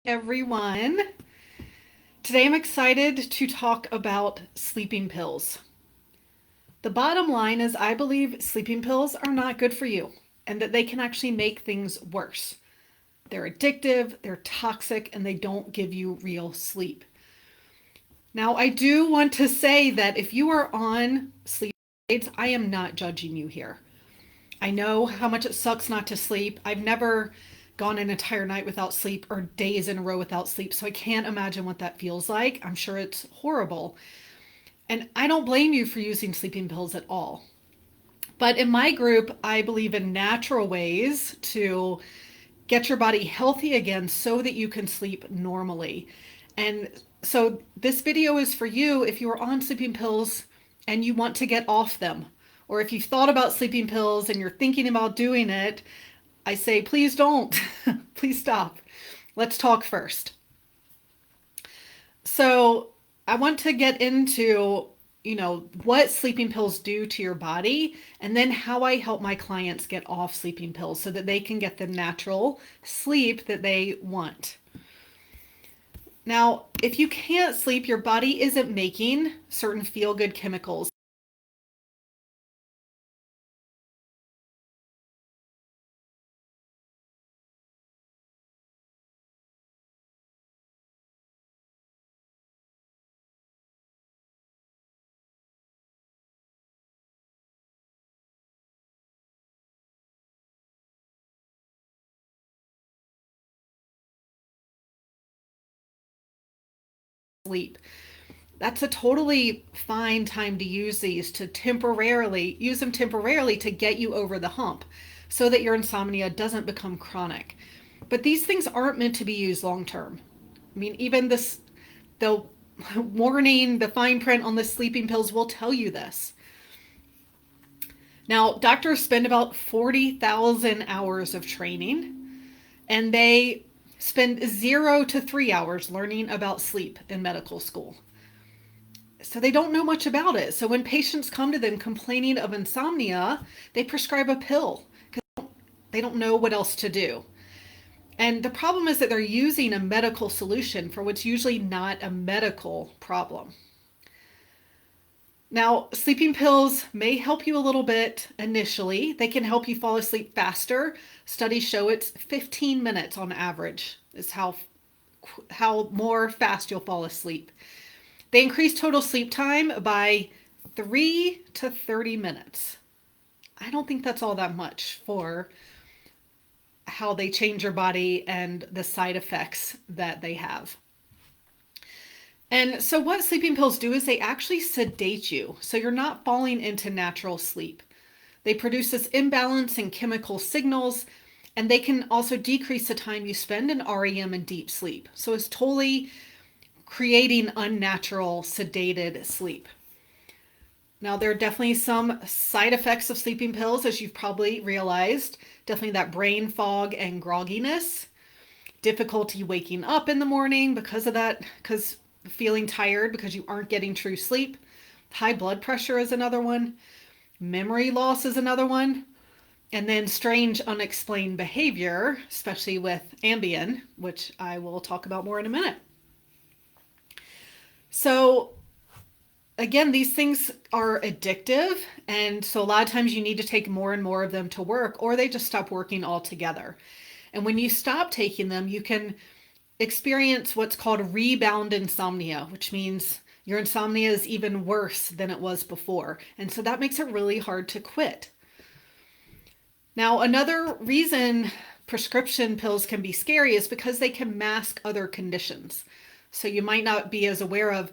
Everyone. Today I'm excited to talk about sleeping pills. The bottom line is I believe sleeping pills are not good for you and that they can actually make things worse. They're addictive, they're toxic, and they don't give you real sleep. Now, I do want to say that if you are on sleep aids, I am not judging you here. I know how much it sucks not to sleep. I've never gone an entire night without sleep or days in a row without sleep, so I can't imagine what that feels like. I'm sure it's horrible. And I don't blame you for using sleeping pills at all. But in my group, I believe in natural ways to get your body healthy again so that you can sleep normally. And so this video is for you if you are on sleeping pills and you want to get off them. Or if you've thought about sleeping pills and you're thinking about doing it, I say, please don't. Please stop. Let's talk first. So I want to get into, what sleeping pills do to your body and then how I help my clients get off sleeping pills so that they can get the natural sleep that they want. Now, if you can't sleep, your body isn't making certain feel-good chemicals. Sleep. That's a totally fine time to use these to use them temporarily to get you over the hump so that your insomnia doesn't become chronic. But these things aren't meant to be used long term. I mean, even the warning, the fine print on the sleeping pills will tell you this. Now, doctors spend about 40,000 hours of training and they spend 0 to 3 hours learning about sleep in medical school. So they don't know much about it. So when patients come to them complaining of insomnia, they prescribe a pill because they don't know what else to do. And the problem is that they're using a medical solution for what's usually not a medical problem. Now, sleeping pills may help you a little bit initially. They can help you fall asleep faster. Studies show it's 15 minutes on average is how more fast you'll fall asleep. They increase total sleep time by 3 to 30 minutes. I don't think that's all that much for how they change your body and the side effects that they have. And so what sleeping pills do is they actually sedate you, so you're not falling into natural sleep. They produce this imbalance in chemical signals, and they can also decrease the time you spend in REM and deep sleep. So it's totally creating unnatural, sedated sleep. Now, there are definitely some side effects of sleeping pills, as you've probably realized. Definitely that brain fog and grogginess, difficulty waking up in the morning because of that, because feeling tired because you aren't getting true sleep. High blood pressure is another one. Memory loss is another one. And then strange unexplained behavior, especially with Ambien, which I will talk about more in a minute. So again, these things are addictive, and so a lot of times you need to take more and more of them to work, or they just stop working altogether. And when you stop taking them, you can experience what's called rebound insomnia, which means your insomnia is even worse than it was before. And so that makes it really hard to quit. Now, another reason prescription pills can be scary is because they can mask other conditions. So you might not be as aware of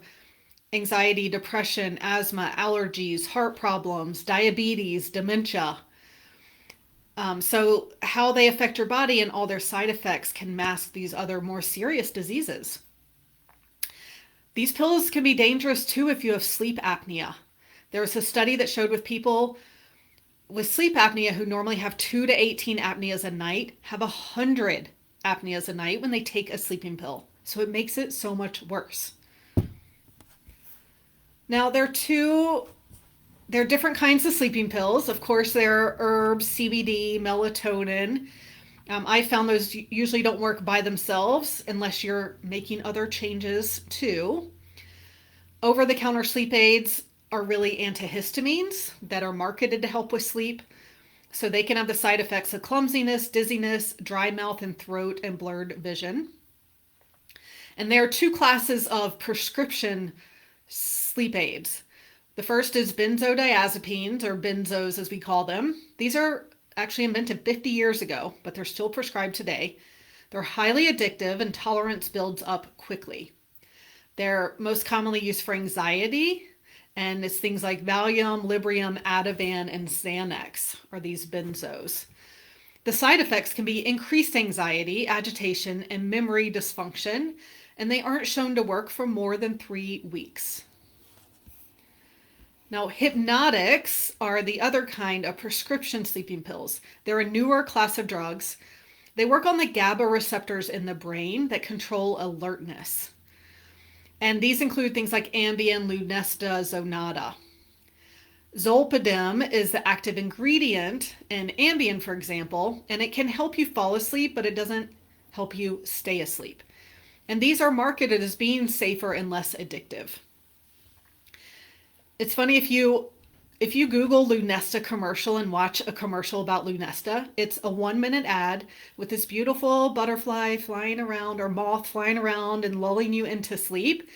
anxiety, depression, asthma, allergies, heart problems, diabetes, dementia. So how they affect your body and all their side effects can mask these other more serious diseases. These pills can be dangerous too if you have sleep apnea. There was a study that showed with people with sleep apnea who normally have 2 to 18 apneas a night have 100 apneas a night when they take a sleeping pill. So it makes it so much worse. Now, there are different kinds of sleeping pills. Of course, there are herbs, CBD, melatonin. I found those usually don't work by themselves unless you're making other changes too. Over the counter sleep aids are really antihistamines that are marketed to help with sleep. So they can have the side effects of clumsiness, dizziness, dry mouth and throat, and blurred vision. And there are two classes of prescription sleep aids. The first is benzodiazepines, or benzos as we call them. These are actually invented 50 years ago, but they're still prescribed today. They're highly addictive and tolerance builds up quickly. They're most commonly used for anxiety, and it's things like Valium, Librium, Ativan, and Xanax are these benzos. The side effects can be increased anxiety, agitation, and memory dysfunction, and they aren't shown to work for more than 3 weeks. Now, hypnotics are the other kind of prescription sleeping pills. They're a newer class of drugs. They work on the GABA receptors in the brain that control alertness. And these include things like Ambien, Lunesta, Zonada. Zolpidem is the active ingredient in Ambien, for example, and it can help you fall asleep, but it doesn't help you stay asleep. And these are marketed as being safer and less addictive. It's funny, if you Google Lunesta commercial and watch a commercial about Lunesta, it's a 1-minute ad with this beautiful butterfly flying around or moth flying around and lulling you into sleep.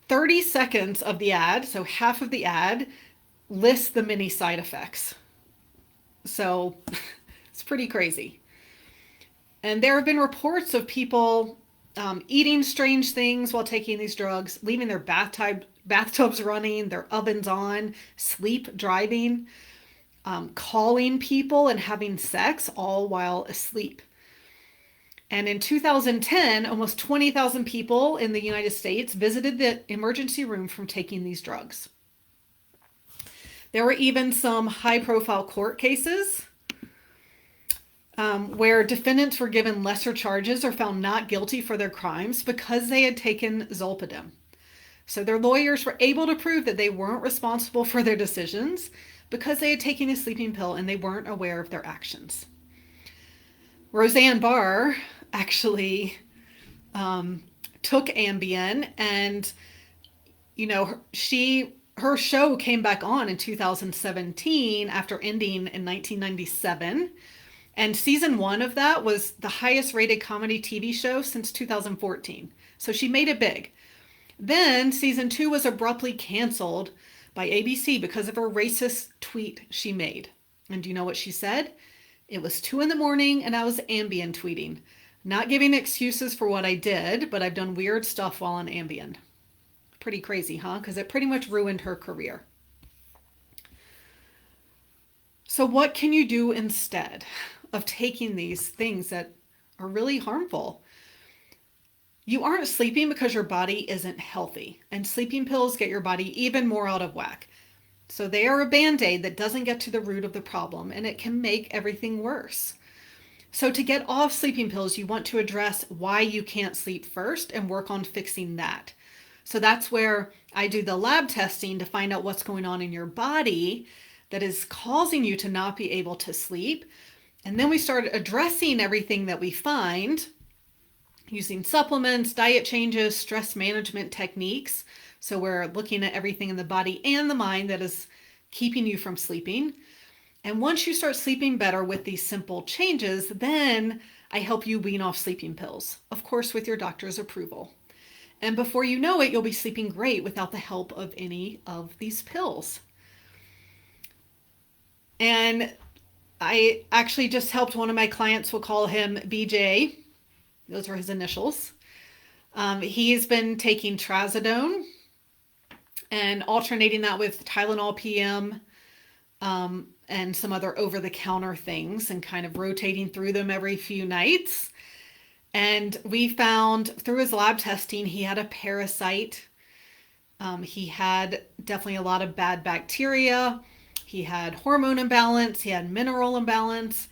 30 seconds of the ad, so half of the ad, lists the many side effects. So it's pretty crazy. And there have been reports of people eating strange things while taking these drugs, leaving their bathtubs running, their ovens on, sleep driving, calling people and having sex all while asleep. And in 2010, almost 20,000 people in the United States visited the emergency room from taking these drugs. There were even some high-profile court cases where defendants were given lesser charges or found not guilty for their crimes because they had taken Zolpidem. So their lawyers were able to prove that they weren't responsible for their decisions because they had taken a sleeping pill and they weren't aware of their actions. Roseanne Barr actually took Ambien, and her show came back on in 2017 after ending in 1997. And season 1 of that was the highest rated comedy TV show since 2014. So she made it big. Then season 2 was abruptly canceled by ABC because of a racist tweet she made. And do you know what she said? It was 2 a.m. and I was Ambien tweeting. Not giving excuses for what I did, but I've done weird stuff while on Ambien. Pretty crazy, huh? Because it pretty much ruined her career. So what can you do instead of taking these things that are really harmful? You aren't sleeping because your body isn't healthy, and sleeping pills get your body even more out of whack. So they are a band-aid that doesn't get to the root of the problem, and it can make everything worse. So to get off sleeping pills, you want to address why you can't sleep first and work on fixing that. So that's where I do the lab testing to find out what's going on in your body that is causing you to not be able to sleep. And then we start addressing everything that we find using supplements, diet changes, stress management techniques. So we're looking at everything in the body and the mind that is keeping you from sleeping. And once you start sleeping better with these simple changes, then I help you wean off sleeping pills, of course, with your doctor's approval. And before you know it, you'll be sleeping great without the help of any of these pills. And I actually just helped one of my clients, we'll call him BJ. Those are his initials. He's been taking trazodone and alternating that with Tylenol PM and some other over-the-counter things and kind of rotating through them every few nights. And we found through his lab testing, he had a parasite. He had definitely a lot of bad bacteria. He had hormone imbalance. He had mineral imbalance.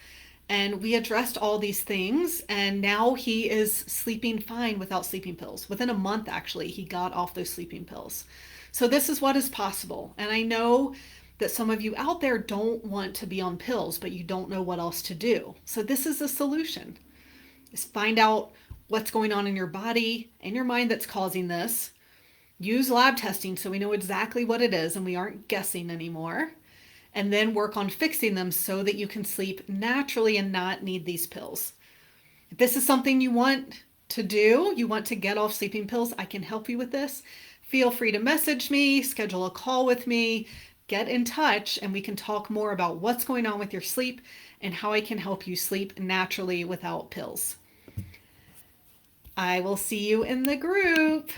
And we addressed all these things. And now he is sleeping fine without sleeping pills. Within a month, actually, he got off those sleeping pills. So this is what is possible. And I know that some of you out there don't want to be on pills, but you don't know what else to do. So this is a solution. Is find out what's going on in your body and your mind that's causing this. Use lab testing so we know exactly what it is and we aren't guessing anymore. And then work on fixing them so that you can sleep naturally and not need these pills. If this is something you want to do, you want to get off sleeping pills, I can help you with this. Feel free to message me, schedule a call with me, get in touch, and we can talk more about what's going on with your sleep and how I can help you sleep naturally without pills. I will see you in the group.